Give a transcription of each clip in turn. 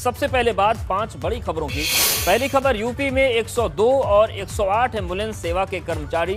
सबसे पहले बात 5 बड़ी खबरों की। पहली खबर, यूपी में 102 और 108 एम्बुलेंस सेवा के कर्मचारी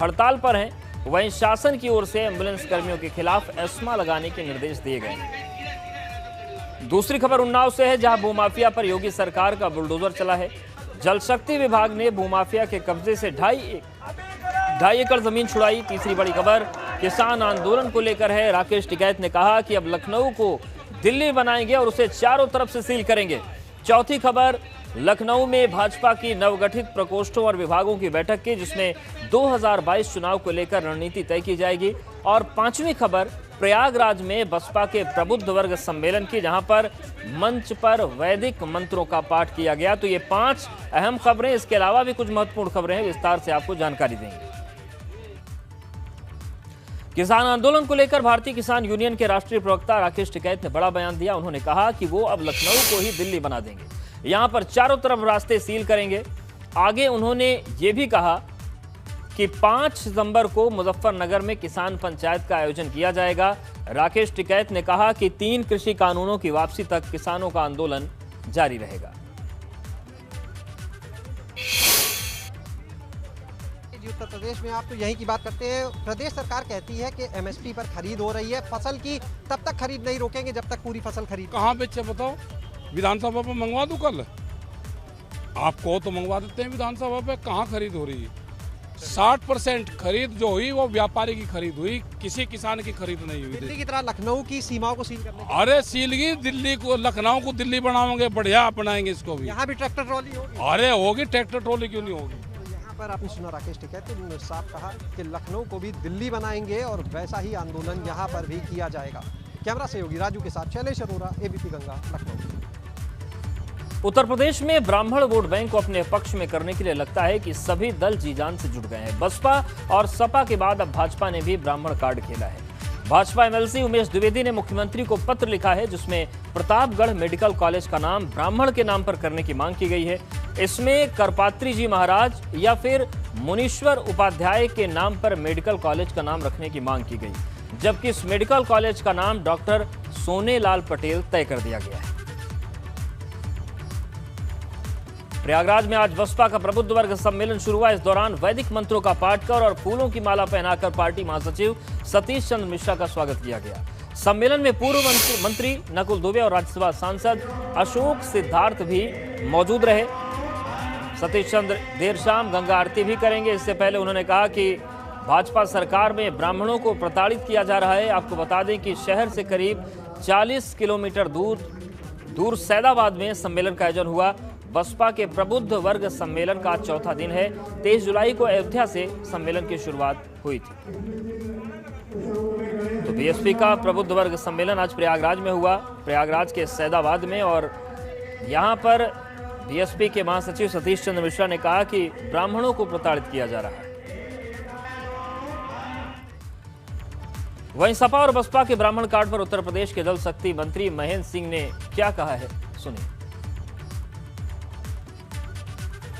हड़ताल पर हैं। वहीं शासन की ओर से एम्बुलेंस कर्मियों के खिलाफ एस्मा लगाने के निर्देश दिए गए हैं। दूसरी खबर उन्नाव से है, जहां भूमाफिया पर योगी सरकार का बुलडोजर चला है। जल शक्ति विभाग ने भूमाफिया के कब्जे से 2.5 एकड़ जमीन छुड़ाई। तीसरी बड़ी खबर किसान आंदोलन को लेकर है। राकेश टिकैत ने कहा कि अब लखनऊ को दिल्ली बनाएंगे और उसे चारों तरफ से सील करेंगे। चौथी खबर, लखनऊ में भाजपा की नवगठित प्रकोष्ठों और विभागों की बैठक की, जिसमें 2022 चुनाव को लेकर रणनीति तय की जाएगी। और पांचवी खबर, प्रयागराज में बसपा के प्रबुद्ध वर्ग सम्मेलन की, जहां पर मंच पर वैदिक मंत्रों का पाठ किया गया। तो ये 5 अहम खबरें, इसके अलावा भी कुछ महत्वपूर्ण खबरें हैं, विस्तार से आपको जानकारी देंगे। किसान आंदोलन को लेकर भारतीय किसान यूनियन के राष्ट्रीय प्रवक्ता राकेश टिकैत ने बड़ा बयान दिया। उन्होंने कहा कि वो अब लखनऊ को ही दिल्ली बना देंगे, यहां पर चारों तरफ रास्ते सील करेंगे। आगे उन्होंने ये भी कहा कि 5 सितंबर को मुजफ्फरनगर में किसान पंचायत का आयोजन किया जाएगा। राकेश टिकैत ने कहा कि 3 कृषि कानूनों की वापसी तक किसानों का आंदोलन जारी रहेगा। उत्तर प्रदेश में आप तो यही की बात करते हैं। प्रदेश सरकार कहती है कि एमएसपी पर खरीद हो रही है, फसल की तब तक खरीद नहीं रोकेंगे जब तक पूरी फसल खरीद। कहाँ बेचे बताओ? विधानसभा पे मंगवा दूं कल? आपको तो मंगवा देते हैं विधानसभा पे। कहाँ खरीद हो रही है? 60% खरीद जो हुई वो व्यापारी की खरीद हुई, किसी किसान की खरीद नहीं हुई। दिल्ली की तरह लखनऊ की सीमाओं को सील करने। अरे सीलगी दिल्ली को, लखनऊ को दिल्ली बनाओगे, बढ़िया बनाएंगे इसको भी। यहाँ भी ट्रैक्टर ट्रॉली होगी? अरे होगी, ट्रैक्टर ट्रॉली क्यों नहीं होगी? पर आपने सुना राकेश टिकैत ने साफ कहा कि लखनऊ को भी दिल्ली बनाएंगे और वैसा ही आंदोलन यहाँ पर भी किया जाएगा। कैमरा सहयोगी राजू के साथ शैलेश अरोरा, एबीपी गंगा, लखनऊ। उत्तर प्रदेश में ब्राह्मण वोट बैंक को अपने पक्ष में करने के लिए लगता है कि सभी दल जी जान से जुट गए हैं। बसपा और सपा के बाद अब भाजपा ने भी ब्राह्मण कार्ड खेला है। भाजपा एमएलसी उमेश द्विवेदी ने मुख्यमंत्री को पत्र लिखा है, जिसमें प्रतापगढ़ मेडिकल कॉलेज का नाम ब्राह्मण के नाम पर करने की मांग की गई है। इसमें करपात्री जी महाराज या फिर मुनीश्वर उपाध्याय के नाम पर मेडिकल कॉलेज का नाम रखने की मांग की गई, जबकि इस मेडिकल कॉलेज का नाम डॉक्टर सोनेलाल पटेल तय कर दिया गया है। प्रयागराज में आज बसपा का प्रबुद्ध वर्ग सम्मेलन शुरू हुआ। इस दौरान वैदिक मंत्रों का पाठ कर और फूलों की माला पहनाकर पार्टी महासचिव सतीश चंद्र मिश्रा का स्वागत किया गया। सम्मेलन में पूर्व मंत्री नकुल दुबे और राज्यसभा सांसद अशोक सिद्धार्थ भी मौजूद रहे। सतीश चंद्र देर शाम गंगा आरती भी करेंगे। इससे पहले उन्होंने कहा कि भाजपा सरकार में ब्राह्मणों को प्रताड़ित किया जा रहा है। आपको बता दें कि शहर से करीब 40 किलोमीटर दूर सैदाबाद में सम्मेलन का आयोजन हुआ। बसपा के प्रबुद्ध वर्ग सम्मेलन का चौथा दिन है। 23 जुलाई को अयोध्या से सम्मेलन की शुरुआत हुई थी। तो बीएसपी का प्रबुद्ध वर्ग सम्मेलन आज प्रयागराज में हुआ, प्रयागराज के सैदाबाद में। और यहां पर बीएसपी के महासचिव सतीश चंद्र मिश्रा ने कहा कि ब्राह्मणों को प्रताड़ित किया जा रहा है। वहीं सपा और बसपा के ब्राह्मण कार्ड पर उत्तर प्रदेश के जल शक्ति मंत्री महेंद्र सिंह ने क्या कहा है, सुनिए।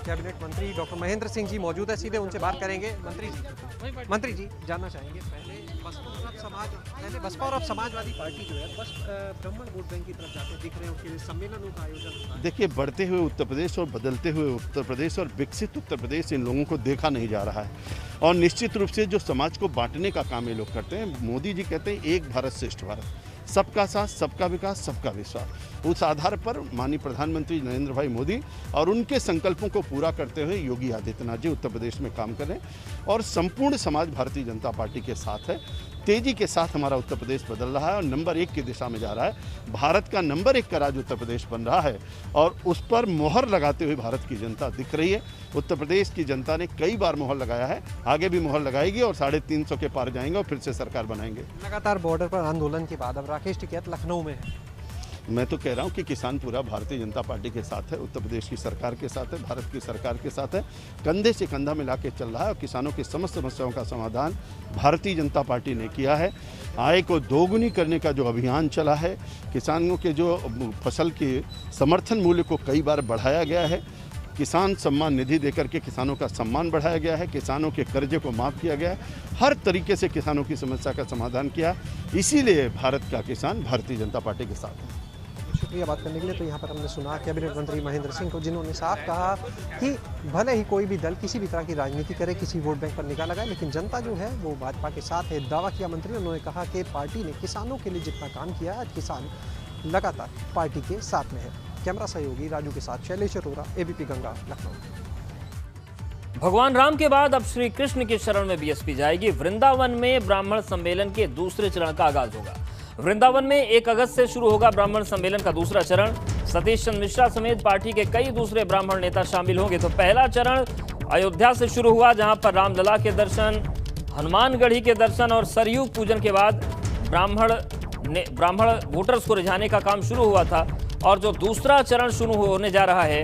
कैबिनेट मंत्री डॉक्टर महेंद्र सिंह जी मौजूद है, सीधे उनसे बात करेंगे। मंत्री जी जानना चाहेंगे, पहले बसपा और अब समाजवादी पार्टी जो है बस ब्राह्मण वोट बैंक की तरफ जाते दिख रहे हैं, उसके लिए सम्मेलनों का आयोजन। देखिए, बढ़ते हुए उत्तर प्रदेश और बदलते हुए उत्तर प्रदेश और विकसित उत्तर प्रदेश इन लोगों को देखा नहीं जा रहा है। और निश्चित रूप से जो समाज को बांटने का काम ये लोग करते हैं। मोदी जी कहते हैं एक भारत श्रेष्ठ भारत, सबका साथ, सबका विकास, सबका विश्वास। उस आधार पर माननीय प्रधानमंत्री नरेंद्र भाई मोदी और उनके संकल्पों को पूरा करते हुए योगी आदित्यनाथ जी उत्तर प्रदेश में काम कर रहे हैं और संपूर्ण समाज भारतीय जनता पार्टी के साथ है। तेजी के साथ हमारा उत्तर प्रदेश बदल रहा है और नंबर 1 की दिशा में जा रहा है। भारत का नंबर 1 का राज्य उत्तर प्रदेश बन रहा है और उस पर मोहर लगाते हुए भारत की जनता दिख रही है। उत्तर प्रदेश की जनता ने कई बार मोहर लगाया है, आगे भी मोहर लगाएगी और 350 के पार जाएंगे और फिर से सरकार बनाएंगे। लगातार बॉर्डर पर आंदोलन के बाद अब राकेश टिकैत लखनऊ में है। मैं तो कह रहा हूं कि किसान पूरा भारतीय जनता पार्टी के साथ है, उत्तर प्रदेश की सरकार के साथ है, भारत की सरकार के साथ है, कंधे से कंधा मिला के चल रहा है और किसानों की समस्त समस्याओं का समाधान भारतीय जनता पार्टी ने किया है। आय को दोगुनी करने का जो अभियान चला है, किसानों के जो फसल के समर्थन मूल्य को कई बार बढ़ाया गया है, किसान सम्मान निधि देकर के किसानों का सम्मान बढ़ाया गया है, किसानों के कर्जे को माफ़ किया गया है, हर तरीके से किसानों की समस्या का समाधान किया। इसीलिए भारत का किसान भारतीय जनता पार्टी के साथ है। शुक्रिया बात करने के लिए। तो यहाँ पर हमने सुना कैबिनेट मंत्री महेंद्र सिंह को, जिन्होंने साफ कहा कि भले ही कोई भी दल किसी भी तरह की राजनीति करे, किसी वोट बैंक पर निगाह लगाए, लेकिन जनता जो है वो भाजपा के साथ है। दावा किया मंत्री, उन्होंने कहा कि पार्टी ने किसानों के लिए जितना काम किया, आज किसान लगातार पार्टी के साथ में है। कैमरा सहयोगी राजू के साथ शैलेश अरोरा, एबीपी गंगा, लखनऊ। भगवान राम के बाद अब श्री कृष्ण के शरण में बीएसपी जाएगी। वृंदावन में ब्राह्मण सम्मेलन के दूसरे चरण का आगाज होगा। वृंदावन में 1 अगस्त से शुरू होगा ब्राह्मण सम्मेलन का दूसरा चरण। सतीश चंद्र मिश्रा समेत पार्टी के कई दूसरे ब्राह्मण नेता शामिल होंगे। तो पहला चरण अयोध्या से शुरू हुआ, जहां पर रामलला के दर्शन, हनुमानगढ़ी के दर्शन और सरयू पूजन के बाद ब्राह्मण वोटर्स को रिझाने का काम शुरू हुआ था। और जो दूसरा चरण शुरू होने जा रहा है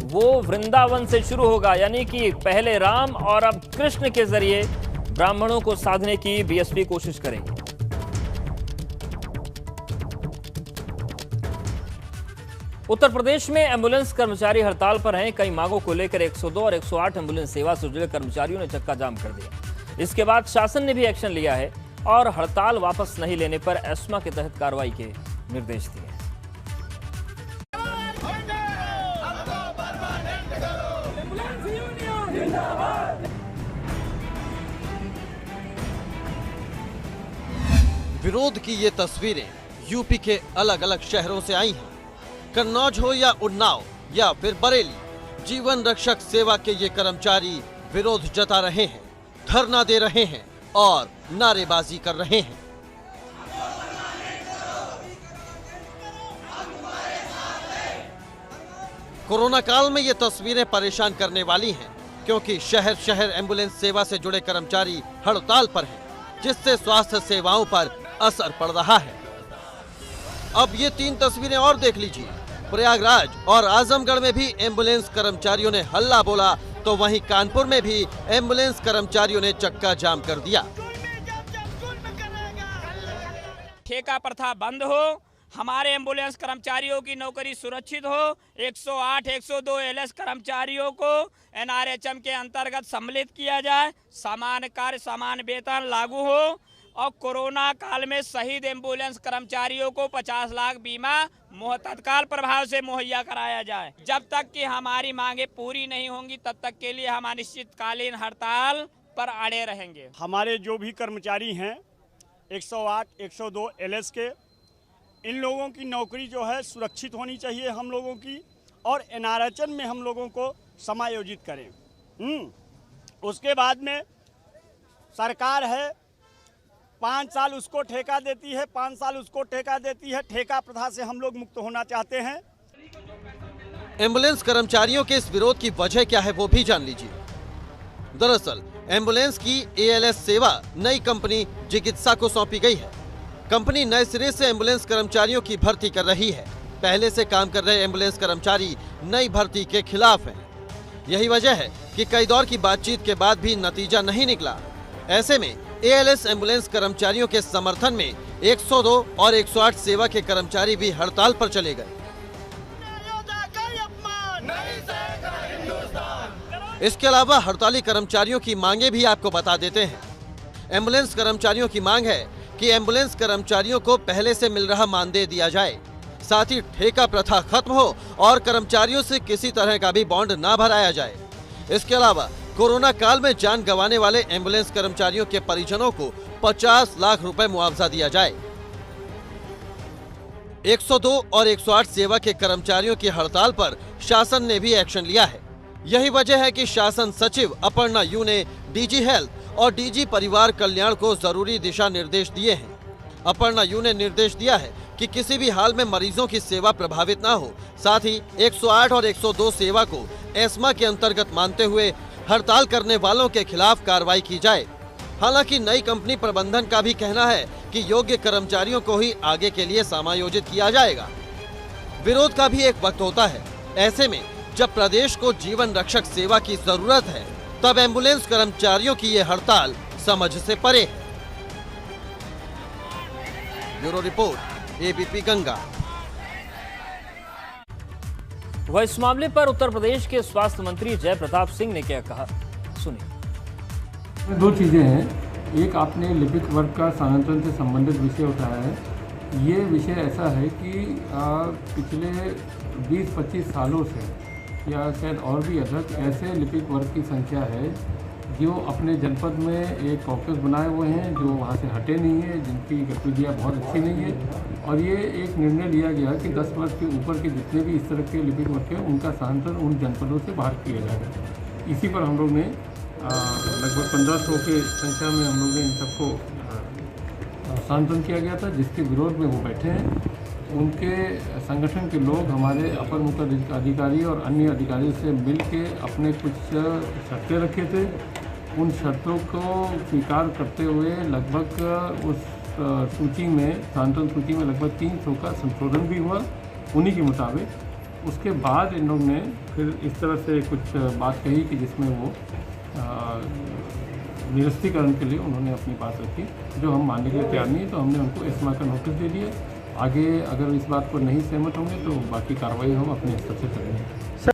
वो वृंदावन से शुरू होगा, यानी कि पहले राम और अब कृष्ण के जरिए ब्राह्मणों को साधने की बीएसपी कोशिश करेगी। उत्तर प्रदेश में एम्बुलेंस कर्मचारी हड़ताल पर हैं। कई मांगों को लेकर 102 और 108 एम्बुलेंस सेवा से जुड़े कर्मचारियों ने चक्का जाम कर दिया। इसके बाद शासन ने भी एक्शन लिया है और हड़ताल वापस नहीं लेने पर एस्मा के तहत कार्रवाई के निर्देश दिए। विरोध की ये तस्वीरें यूपी के अलग अलग शहरों से आई हैं। कन्नौज हो या उन्नाव या फिर बरेली, जीवन रक्षक सेवा के ये कर्मचारी विरोध जता रहे हैं, धरना दे रहे हैं और नारेबाजी कर रहे हैं। कोरोना काल में ये तस्वीरें परेशान करने वाली हैं, क्योंकि शहर शहर एम्बुलेंस सेवा से जुड़े कर्मचारी हड़ताल पर हैं, जिससे स्वास्थ्य सेवाओं पर असर पड़ रहा है। अब ये 3 तस्वीरें और देख लीजिए। प्रयागराज और आजमगढ़ में भी एम्बुलेंस कर्मचारियों ने हल्ला बोला, तो वहीं कानपुर में भी एम्बुलेंस कर्मचारियों ने चक्का जाम कर दिया। ठेका प्रथा बंद हो, हमारे एम्बुलेंस कर्मचारियों की नौकरी सुरक्षित हो, 108, 102 एलएस कर्मचारियों को एनआरएचएम के अंतर्गत सम्मिलित किया जाए, समान कार्य समान वेतन लागू हो और कोरोना काल में शहीद एम्बुलेंस कर्मचारियों को 50 लाख बीमा तत्काल प्रभाव से मुहैया कराया जाए। जब तक कि हमारी मांगे पूरी नहीं होंगी तब तक के लिए हम अनिश्चितकालीन हड़ताल पर अड़े रहेंगे। हमारे जो भी कर्मचारी हैं 108, 102 एलएस के, इन लोगों की नौकरी जो है सुरक्षित होनी चाहिए हम लोगों की, और एनआरएचएम में हम लोगों को समायोजित करें। उसके बाद में सरकार है 5 साल उसको ठेका देती है, 5 साल उसको ठेका देती है। ठेका प्रथा से हम लोग मुक्त होना चाहते हैं। एम्बुलेंस कर्मचारियों के इस विरोध की वजह क्या है वो भी जान लीजिए। दरअसल एम्बुलेंस की एएलएस सेवा नई कंपनी चिकित्सा को सौंपी गई है। कंपनी नए सिरे से एम्बुलेंस कर्मचारियों की भर्ती कर रही है। पहले से काम कर रहे एम्बुलेंस कर्मचारी नई भर्ती के खिलाफ हैं। यही वजह है कि कई दौर की बातचीत के बाद भी नतीजा नहीं निकला। ऐसे में एएलएस एम्बुलेंस कर्मचारियों के समर्थन में 102 और 108 सेवा के कर्मचारी भी हड़ताल पर चले गए। इसके अलावा हड़ताली कर्मचारियों की मांगे भी आपको बता देते हैं। एम्बुलेंस कर्मचारियों की मांग है कि एम्बुलेंस कर्मचारियों को पहले से मिल रहा मानदेय दिया जाए, साथ ही ठेका प्रथा खत्म हो और कर्मचारियों से किसी तरह का भी बॉन्ड ना भराया जाए। इसके अलावा कोरोना काल में जान गंवाने वाले एम्बुलेंस कर्मचारियों के परिजनों को 50 लाख रुपए मुआवजा दिया जाए। 102 और 108 सेवा के कर्मचारियों की हड़ताल पर शासन ने भी एक्शन लिया है। यही वजह है कि शासन सचिव अपर्णा यू ने डीजी हेल्थ और डीजी परिवार कल्याण को जरूरी दिशा निर्देश दिए हैं। अपर्णा यू ने निर्देश दिया है कि किसी भी हाल में मरीजों की सेवा प्रभावित ना हो। साथ ही 108 और 102 सेवा को एस्मा के अंतर्गत मानते हुए हड़ताल करने वालों के खिलाफ कार्रवाई की जाए। हालांकि नई कंपनी प्रबंधन का भी कहना है कि योग्य कर्मचारियों को ही आगे के लिए समायोजित किया जाएगा। विरोध का भी एक वक्त होता है। ऐसे में जब प्रदेश को जीवन रक्षक सेवा की जरूरत है, तब एम्बुलेंस कर्मचारियों की ये हड़ताल समझ से परे है। Bureau report, ABP Ganga. वह इस मामले पर उत्तर प्रदेश के स्वास्थ्य मंत्री जय प्रताप सिंह ने क्या कहा, सुनिए। 2 चीज़ें हैं। एक, आपने लिपिक वर्ग का स्थानांतरण से संबंधित विषय उठाया है। ये विषय ऐसा है कि पिछले 20-25 सालों से या शायद और भी अधिक ऐसे लिपिक वर्ग की संख्या है जो अपने जनपद में एक कॉकस बनाए हुए हैं, जो वहाँ से हटे नहीं है, जिनकी गतिविधियाँ बहुत अच्छी नहीं है। और ये एक निर्णय लिया गया कि 10 वर्ष के ऊपर के जितने भी इस तरह के लिपिक वर्ग हैं उनका स्थानांतरण उन जनपदों से बाहर किया जाएगा। इसी पर हम लोग ने लगभग 1500 के संख्या में हम लोग ने इन सबको स्थानांतरण किया गया था, जिसके विरोध में वो बैठे हैं। उनके संगठन के लोग हमारे अपर मुख्य अधिकारी और अन्य अधिकारियों से मिल के अपने कुछ शर्तें रखे थे। उन शर्तों को स्वीकार करते हुए लगभग उस सूची में, स्थानांतरण सूची में लगभग 300 का संशोधन भी हुआ उन्हीं के मुताबिक। उसके बाद इन लोग ने फिर इस तरह से कुछ बात कही कि जिसमें वो निरस्तीकरण के लिए उन्होंने अपनी बात रखी, जो हम मानने के लिए तैयार नहीं। तो हमने उनको एस्मा का नोटिस दे दिया। आगे अगर इस बात पर नहीं सहमत होंगे तो बाकी कार्रवाई हम अपने स्तर से करेंगे।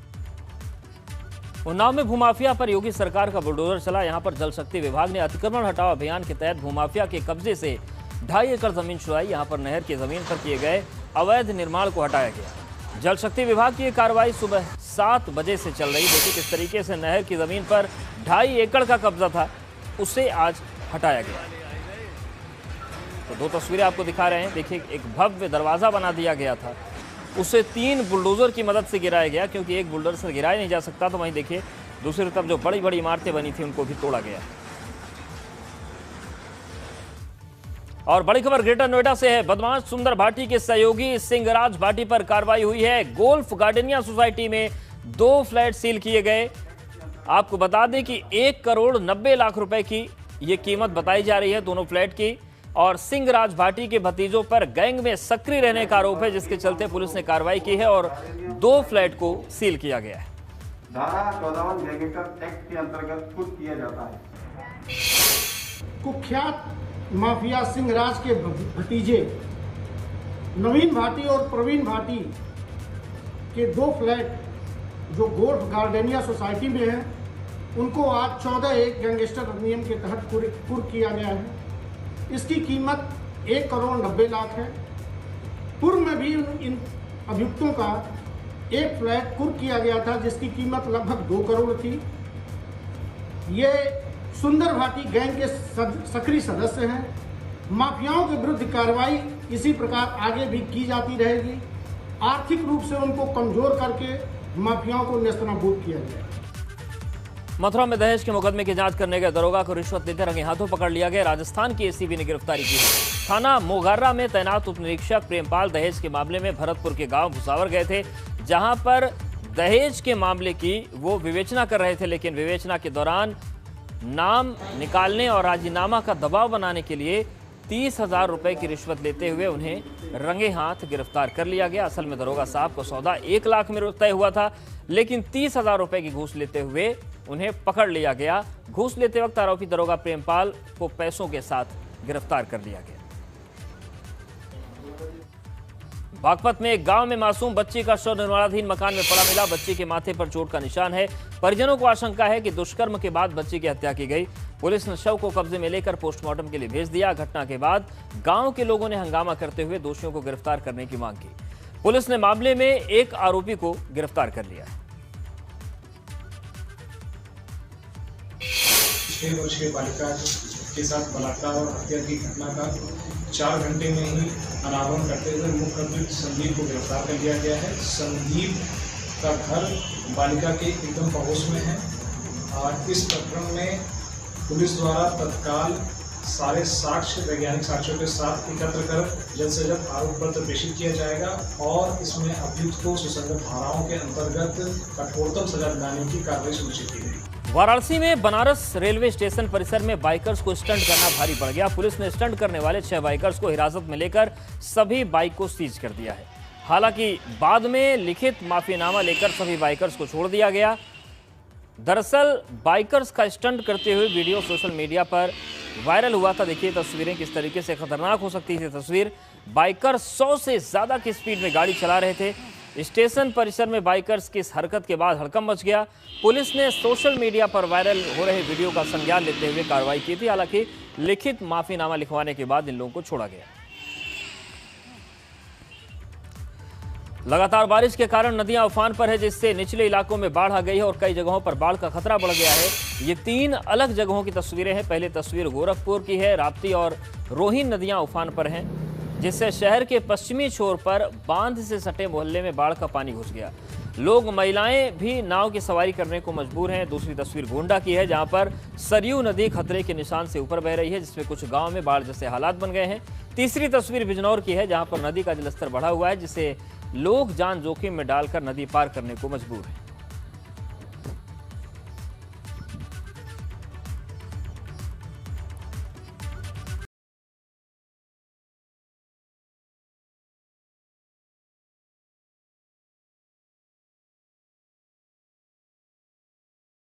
उन्नाव में भूमाफिया पर योगी सरकार का बुलडोजर चला। यहां पर जल शक्ति विभाग ने अतिक्रमण हटाओ अभियान के तहत भूमाफिया के कब्जे से 2.5 एकड़ जमीन छुड़ाई। यहां पर नहर की जमीन पर किए गए अवैध निर्माण को हटाया गया। जल शक्ति विभाग की कार्रवाई सुबह 7 बजे से चल रही। देखिए किस तरीके से नहर की जमीन पर 2.5 एकड़ का कब्जा था, उसे आज हटाया गया। तो 2 तस्वीरें आपको दिखा रहे हैं। देखिए एक भव्य दरवाजा बना दिया गया था, उसे 3 बुलडोजर की मदद से गिराया गया, क्योंकि एक बुलडोजर से गिराया नहीं जा सकता। तो वहीं देखिए दूसरी तरफ जो बड़ी बड़ी इमारतें बनी थी उनको भी तोड़ा गया। और बड़ी खबर ग्रेटर नोएडा से है। बदमाश सुंदर भाटी के सहयोगी सिंहराज भाटी पर कार्रवाई हुई है। गोल्फ गार्डनिया सोसाइटी में 2 फ्लैट सील किए गए। आपको बता दें कि 1 करोड़ 90 लाख रुपए की ये कीमत बताई जा रही है दोनों फ्लैट की। और सिंहराज भाटी के भतीजों पर गैंग में सक्रिय रहने का आरोप है, जिसके चलते पुलिस ने कार्रवाई की है और 2 फ्लैट को सील किया गया है। धारा 54 गैंगस्टर एक्ट के अंतर्गत कुछ किया जाता है। कुख्यात माफिया सिंहराज के भतीजे नवीन भाटी और प्रवीण भाटी के 2 फ्लैट जो गोल्फ गार्डनिया सोसाइटी में है, उनको आज 14(1) गैंगस्टर अधिनियम के तहत कुर्क किया गया है। इसकी कीमत 1 करोड़ 90 लाख है। पूर्व में भी इन अभियुक्तों का 1 फ्लैट कुर्क किया गया था, जिसकी कीमत लगभग 2 करोड़ थी। ये सुंदर भाटी गैंग के सक्रिय सदस्य हैं। माफियाओं के विरुद्ध कार्रवाई इसी प्रकार आगे भी की जाती रहेगी। आर्थिक रूप से उनको कमजोर करके माफियाओं को नेस्तनाबूद किया जाए। मथुरा में दहेज के मुकदमे की जांच करने गए दरोगा को रिश्वत लेते रंगे हाथों पकड़ लिया गया। राजस्थान की एसीबी ने गिरफ्तारी की है। थाना मोगर्रा में तैनात उप निरीक्षक प्रेमपाल दहेज के मामले में भरतपुर के गांव भुसावर गए थे, जहां पर दहेज के मामले की वो विवेचना कर रहे थे। लेकिन विवेचना के दौरान नाम निकालने और राजीनामा का दबाव बनाने के लिए 30,000 रुपए की रिश्वत लेते हुए उन्हें रंगे हाथ गिरफ्तार कर लिया गया। असल में दरोगा साहब को सौदा 1 लाख में तय हुआ था, लेकिन 30,000 रुपए की घूस लेते हुए उन्हें पकड़ लिया गया। घूस लेते वक्त आरोपी दरोगा प्रेमपाल को पैसों के साथ गिरफ्तार कर लिया गया। बागपत में एक गांव में मासूम बच्ची का शव निर्माणाधीन मकान में पड़ा मिला। बच्ची के माथे पर चोट का निशान है। परिजनों को आशंका है कि दुष्कर्म के बाद बच्ची की हत्या की गई। पुलिस ने शव को कब्जे में लेकर पोस्टमार्टम के लिए भेज दिया। घटना के बाद गांव के लोगों ने हंगामा करते हुए दोषियों को गिरफ्तार करने की मांग की। पुलिस ने मामले में एक आरोपी को गिरफ्तार कर लिया है। 6 वर्षीय बालिका के साथ बलात्कार और हत्या की घटना का 4 घंटे में ही अनावरण करते हुए मुख्य अभियुक्त संदीप को गिरफ्तार कर लिया गया है। संदीप का घर बालिका के एकदम पड़ोस में है और इस प्रकरण में पुलिस द्वारा तत्काल सारे साक्ष्य वैज्ञानिक साक्ष्यों के साथ एकत्र कर जल्द से जल्द आरोप पत्र प्रेषित किया जाएगा और इसमें अभियुक्त को सुसंगत धाराओं के अंतर्गत कठोरतम सजा दिलाने की कार्रवाई सुनिश्चित की गई। वाराणसी में बनारस रेलवे स्टेशन परिसर में बाइकर्स को स्टंट करना भारी पड़ गया। पुलिस ने स्टंट करने वाले 6 बाइकर्स को हिरासत में लेकर सभी बाइक को सीज कर दिया है। हालांकि बाद में लिखित माफीनामा लेकर सभी बाइकर्स को छोड़ दिया गया। दरअसल बाइकर्स का स्टंट करते हुए वीडियो सोशल मीडिया पर वायरल हुआ था। देखिए तस्वीरें किस तरीके से खतरनाक हो सकती थी। तस्वीर, बाइकर 100 से ज्यादा की स्पीड में गाड़ी चला रहे थे। स्टेशन परिसर में बाइकर्स की इस हरकत के बाद हड़कंप मच गया। पुलिस ने सोशल मीडिया पर वायरल हो रहे वीडियो का संज्ञान लेते हुए कार्रवाई की थी। हालांकि लिखित माफीनामा लिखवाने के बाद इन लोगों को छोड़ा गया। लगातार बारिश के कारण नदियां उफान पर है, जिससे निचले इलाकों में बाढ़ आ गई है और कई जगहों पर बाढ़ का खतरा बढ़ गया है। ये 3 अलग जगहों की तस्वीरें हैं। पहले तस्वीर गोरखपुर की है। राप्ती और रोहिन नदियां उफान पर हैं, जिससे शहर के पश्चिमी छोर पर बांध से सटे मोहल्ले में बाढ़ का पानी घुस गया। लोग, महिलाएं भी नाव की सवारी करने को मजबूर हैं। दूसरी तस्वीर गोंडा की है, जहां पर सरयू नदी खतरे के निशान से ऊपर बह रही है, जिसमें कुछ गांव में बाढ़ जैसे हालात बन गए हैं। तीसरी तस्वीर बिजनौर की है, जहां पर नदी का जलस्तर बढ़ा हुआ है, जिससे लोग जान जोखिम में डालकर नदी पार करने को मजबूर हैं।